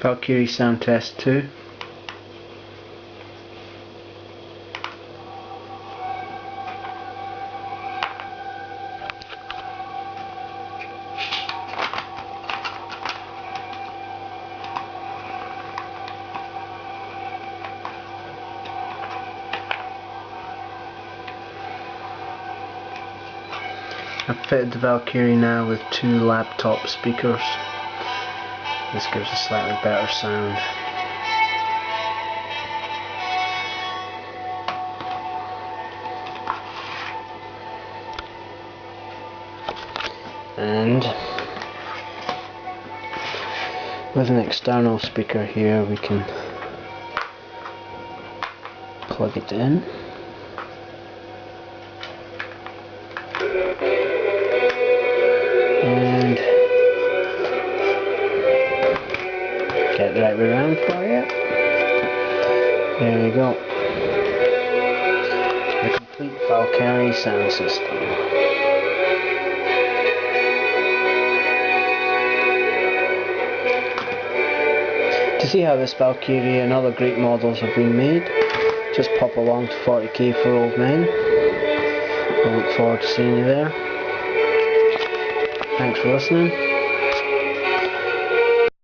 Valkyrie sound test 2. I've fitted the Valkyrie now with 2 laptop speakers. This gives a slightly better sound. And with an external speaker here, we can plug it in. And get the right way around for you. There you go. The complete Valkyrie sound system. To see how this Valkyrie and other great models have been made, just pop along to 40k for Old Men. I look forward to seeing you there. Thanks for listening.